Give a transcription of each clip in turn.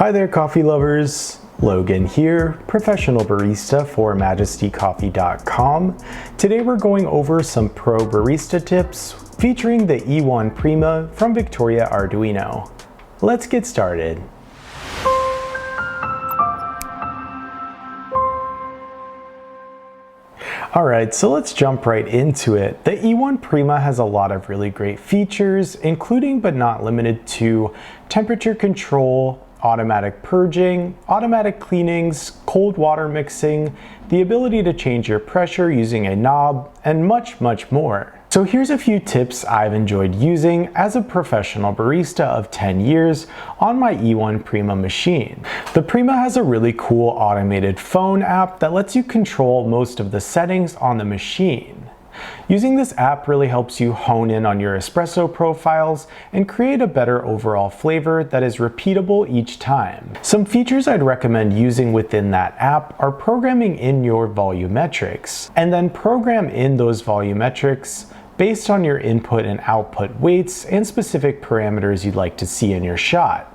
Hi there, coffee lovers. Logan here, professional barista for MajestyCoffee.com. Today we're going over some pro barista tips featuring the E1 Prima from Victoria Arduino. Let's get started. Alright, so let's jump right into it. The E1 Prima has a lot of really great features, including but not limited to temperature control, automatic purging, automatic cleanings, cold water mixing, the ability to change your pressure using a knob, and much more. So here's a few tips I've enjoyed using as a professional barista of 10 years on my E1 Prima machine. The Prima has a really cool automated phone app that lets you control most of the settings on the machine. Using this app really helps you hone in on your espresso profiles and create a better overall flavor that is repeatable each time. Some features I'd recommend using within that app are programming in your volumetrics, and then program in those volumetrics based on your input and output weights and specific parameters you'd like to see in your shot.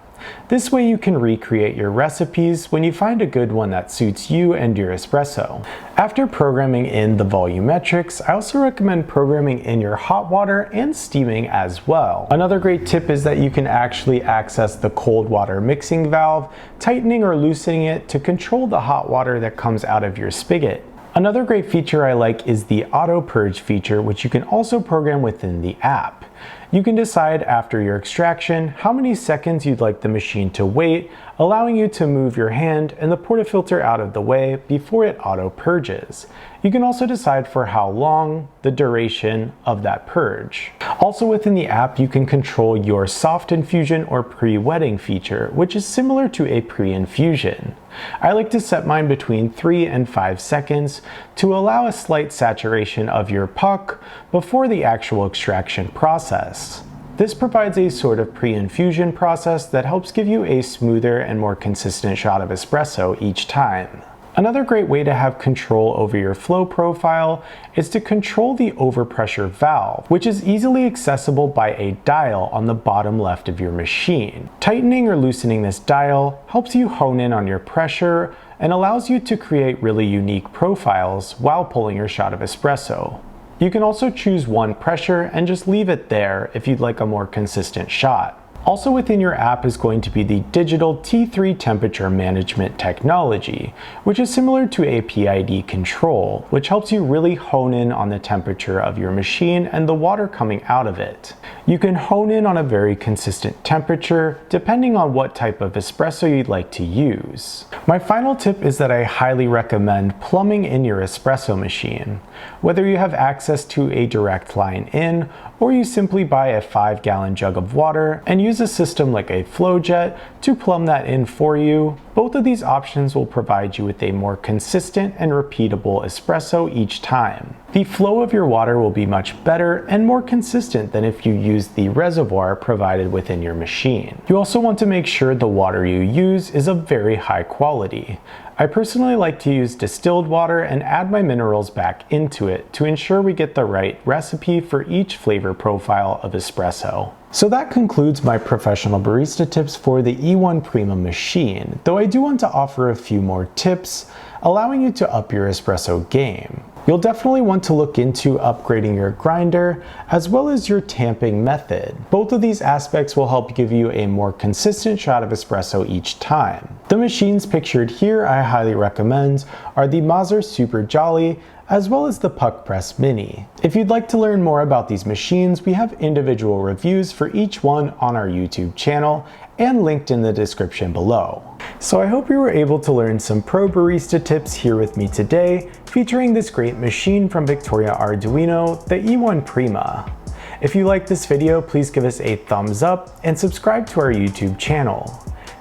This way you can recreate your recipes when you find a good one that suits you and your espresso. After programming in the volumetrics, I also recommend programming in your hot water and steaming as well. Another great tip is that you can actually access the cold water mixing valve, tightening or loosening it to control the hot water that comes out of your spigot. Another great feature I like is the auto purge feature, which you can also program within the app. You can decide after your extraction how many seconds you'd like the machine to wait, allowing you to move your hand and the portafilter out of the way before it auto purges. You can also decide for how long, the duration of that purge. Also within the app, you can control your soft infusion or pre-wetting feature, which is similar to a pre-infusion. I like to set mine between 3 and 5 seconds to allow a slight saturation of your puck before the actual extraction process. This provides a sort of pre-infusion process that helps give you a smoother and more consistent shot of espresso each time. Another great way to have control over your flow profile is to control the overpressure valve, which is easily accessible by a dial on the bottom left of your machine. Tightening or loosening this dial helps you hone in on your pressure and allows you to create really unique profiles while pulling your shot of espresso. You can also choose one pressure and just leave it there if you'd like a more consistent shot. Also within your app is going to be the digital T3 temperature management technology, which is similar to a PID control, which helps you really hone in on the temperature of your machine and the water coming out of it. You can hone in on a very consistent temperature depending on what type of espresso you'd like to use. My final tip is that I highly recommend plumbing in your espresso machine. Whether you have access to a direct line in, or you simply buy a 5-gallon jug of water and use a system like a flow jet to plumb that in for you, both of these options will provide you with a more consistent and repeatable espresso each time. The flow of your water will be much better and more consistent than if you use the reservoir provided within your machine. You also want to make sure the water you use is of very high quality. I personally like to use distilled water and add my minerals back into it to ensure we get the right recipe for each flavor profile of espresso. So that concludes my professional barista tips for the E1 Prima machine, though I do want to offer a few more tips allowing you to up your espresso game. You'll definitely want to look into upgrading your grinder as well as your tamping method. Both of these aspects will help give you a more consistent shot of espresso each time. The machines pictured here I highly recommend are the Mazzer Super Jolly as well as the Puck Press Mini. If you'd like to learn more about these machines, we have individual reviews for each one on our YouTube channel and linked in the description below. So I hope you were able to learn some pro barista tips here with me today, featuring this great machine from Victoria Arduino, the E1 Prima. If you liked this video, please give us a thumbs up and subscribe to our YouTube channel.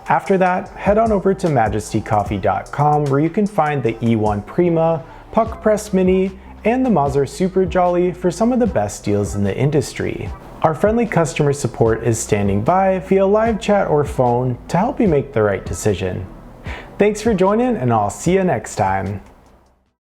After that, head on over to MajestyCoffee.com where you can find the E1 Prima, Puck Press Mini, and the Mazzer Super Jolly for some of the best deals in the industry. Our friendly customer support is standing by via live chat or phone to help you make the right decision. Thanks for joining, and I'll see you next time.